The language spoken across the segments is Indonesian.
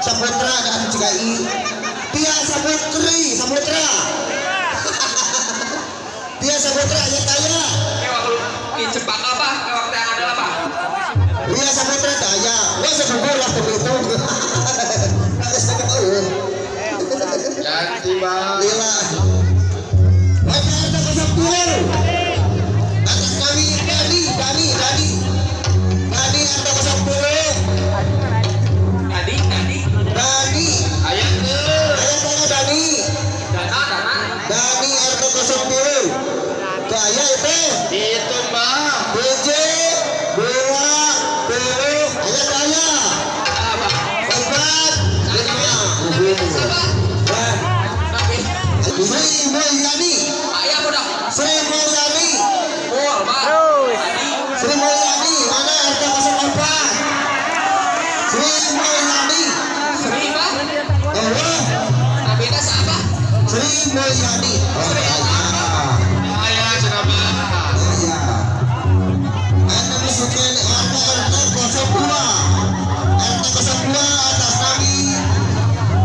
Saputra dan Cigai. Tia Saputri, Saputra. Tia Saputra ya kaya. Di Jepang apa? Waktu yang ada apa? Tia Saputra kaya. Wah sebuah lah begitu. Ada sebuah. Ganti bang. Lila. Ada kesempatan. Atas kami Dani ada kesempatan. Dani. Ayah ke. Dani. Dana. Dani RT 10. Kaya itu. Itu mbak. BJ 20. Ayah kaya. Apa? Obat. Siapa? Sri Mulyani. Ayah udah. Sri Mulyani. Mall mbak. Sri Mulyani. Mana RT 04? Sri Mulyani. Sri mbak. Oh, Nabila siapa? Sri Mulyani. Oh, Ayah kenapa? iya. Anda masukin RT 02. RT 02 atas nami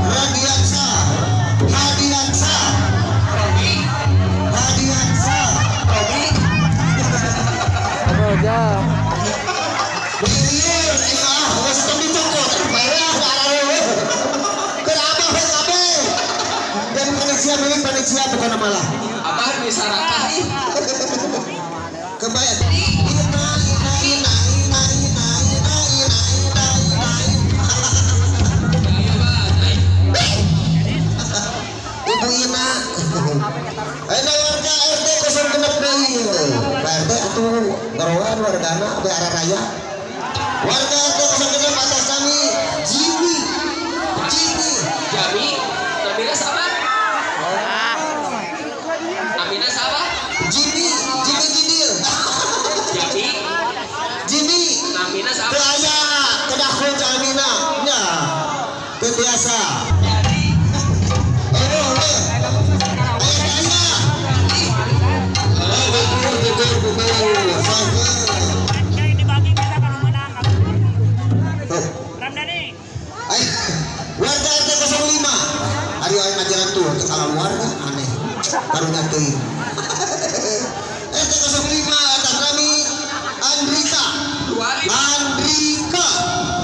Radiansa. Robi. Panitia bukan malah Abah bisa rakahi. kebayang Ibu Ina ada warga RT 06 deui Pak RT atuh gorowan wargana be arah raya warga RT 06 atas kami Jimmy Jami. Nabila siapa? Nabila siapa? Jimmy Jidil Jami. Jimmy Nabila siapa? Raya kedahul Jamina nya teu biasa warga RT 05 hari ayo ngajaran tuh kalau warga aneh baru nyatain RT 05 atas kami Andrika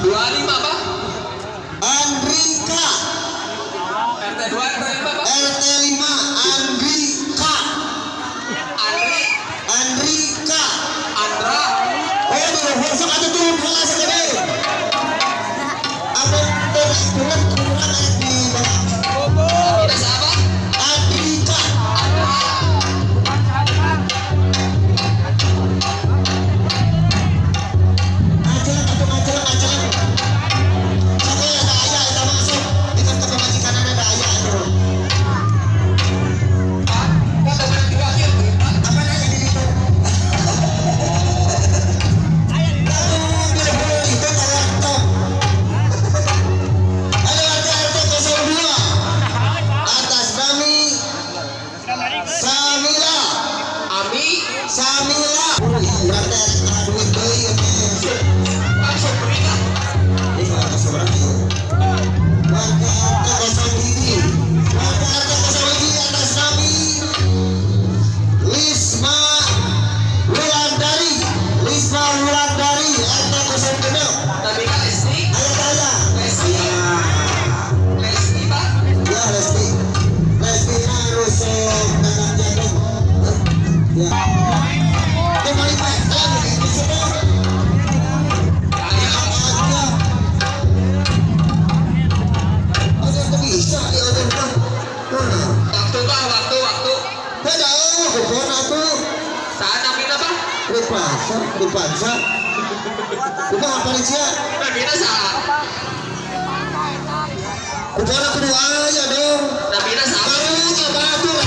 25 apa? Andrika RT 2 RT 5 apa? RT 5 Andrika Andra. oh tuh besok ada tuh kelas gede apa terus kurang di Nabila siapa? Andrika ajaran sampai ada ayah kita masuk dengan kepemajikan ada ayah itu apa nanya di situ itu kalau top ada warga RT 02 atas kami Samila berarti duit deui Masuk berita. ini warga seberang warga RT 02 warga RT 02 atas kami Lisma Wulandari RT 06 Nabila Lesti. ayah Lesti pak. ya Lesti rusuk tanam jagung ya kembali Pak di sini ada bisa ya udah Waktu pak. Waktu. beda hubungan aku Saat Nabila pak. dipaksa bukan apa nih sih Nabila siapa? hubungan aku dua aja dong Nabila siapa? barunya batur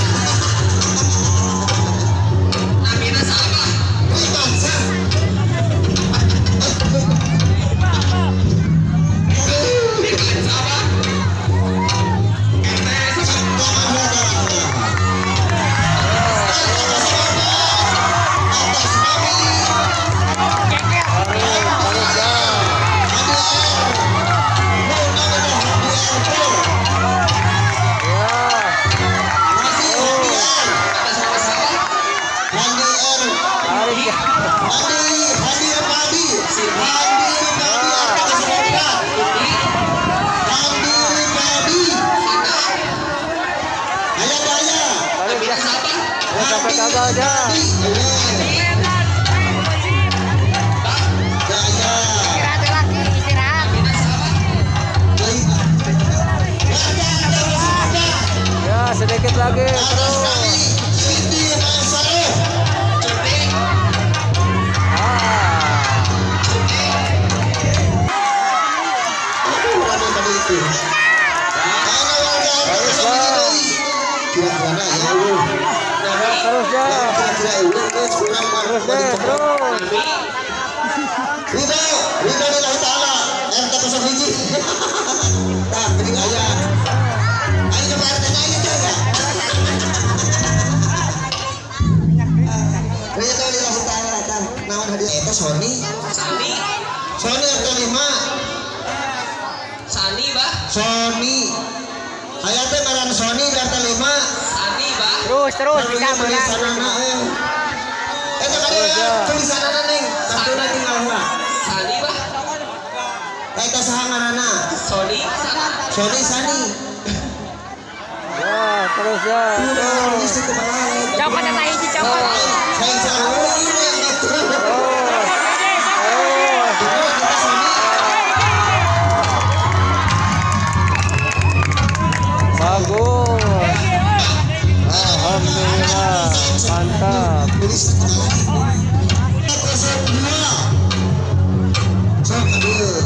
Nabila siapa? dipaksa Nabila siapa? atas kami itu. Ayo warga RT 07 kira-kira ya Allah. Terus ya. Kira-kira ini kurang Terus deh, terus. Ridho lillahi ta'ala RT 07. Nah, ini aja. Ayo coba RT-nya aja coba. Ridho lillahi ta'ala. Nama hadiah itu Sony. Sani. Sony RT 5. Sani, bah. Sony. Hayatnya ngaran Sony di RT 5. Sani, bah. Terus bisa menang. Tulisanana eta kadieu tulisanana ning kartuna tinggal mah. Sani, bah. Eta saha ngaranna? Sony. Sana. Sony Sani. Ya, terus ya. Tulis itu bae. Cokot eta hiji cokot. Saya salah ini gitu. Terus. Kita Sony. Bagus. Alhamdulillah. Mantap. Tulis itu bae. Sok aduh.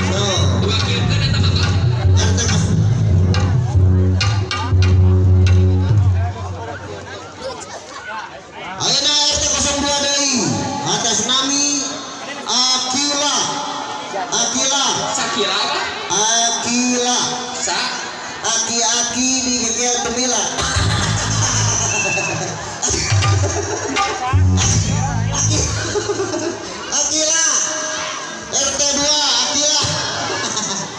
Sok. Dua kieukeun eta mah, bah. RT Ayeuna RT 02 deui atas nami Akila. Sakila, bah. Akila. Sa. Aki-aki di kekel temila. Akila. RT 2 Akila.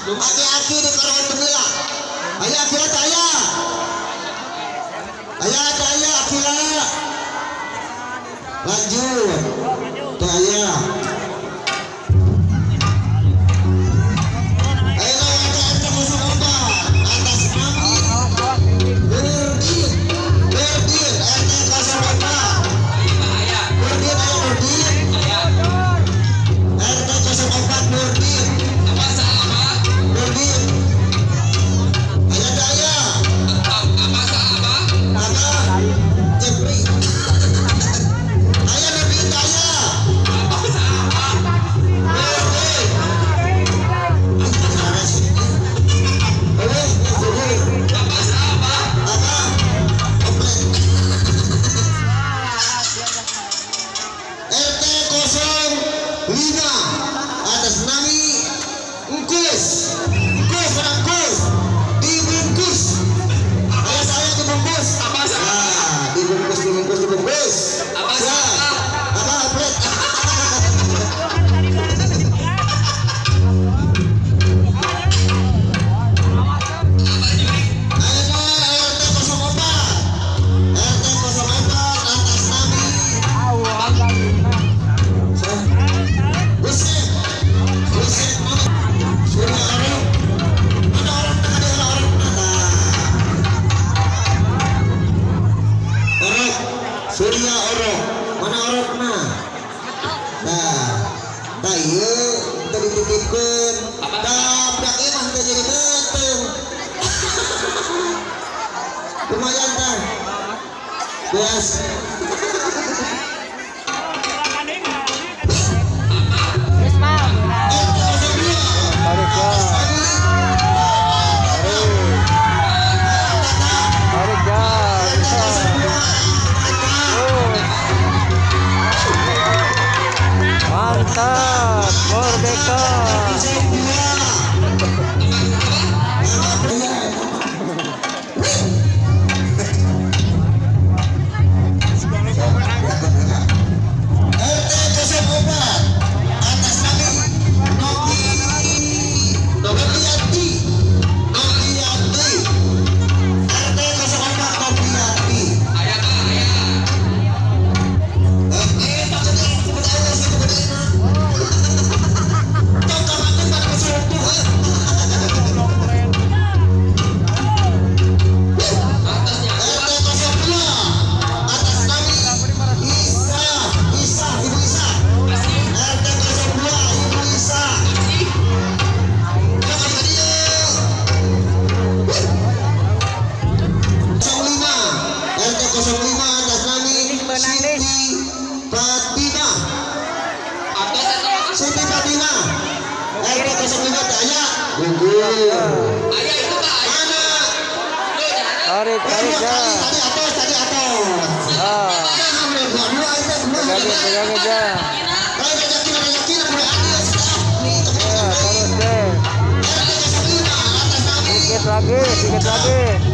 Aki-aki di korban temila. Ayo Akila taya. Ayo taya Akila. Lanjut. Taya. Ayo RT 04 atas nami Nurdin. Nurdin RT 04. Ayo, bah, aya. Nurdin ayo Nurdin. Aya. RT 04 Nurdin. Apa salah, bah? Nurdin. Ayo daya. Apa salah, bah? Kakak. Jepri. Ayo Nurdin daya. Apa salah, bah? Nurdin. Gimana sih? Nurdin. Apa salah, bah? Apa? Komplek. RT 05 atas nami Engkus. Engkus orang Engkus. Dibungkus. Ayah saya dibungkus. Apa salah? Ah, dibungkus. Apa Ya. salah? Apa Fred? Apa juri? Ayo RT 04. RT 04 atas nami Hussein. Hussein mana? Surya orang. Mana orang tengah dia orang mana? Orok. Surya orok. Mana orokna? Nah, tah ieu teu dititipkeun. Dabrak ieu mah teu jadi beteng. Lumayan tah. Beas. Terus mau. RT 02. Tarik ya. Tarik ya. Bisa. Terus. Mantap. Merdeka. Ayah itu Pak. Mana? Tarik, tarik ya. Tadi atas, tadi atas. Ah, Dua itu, dua. pegangin aja. Ada yakin, boleh ada. Ya, terus deh. Sedikit lagi, sedikit lagi.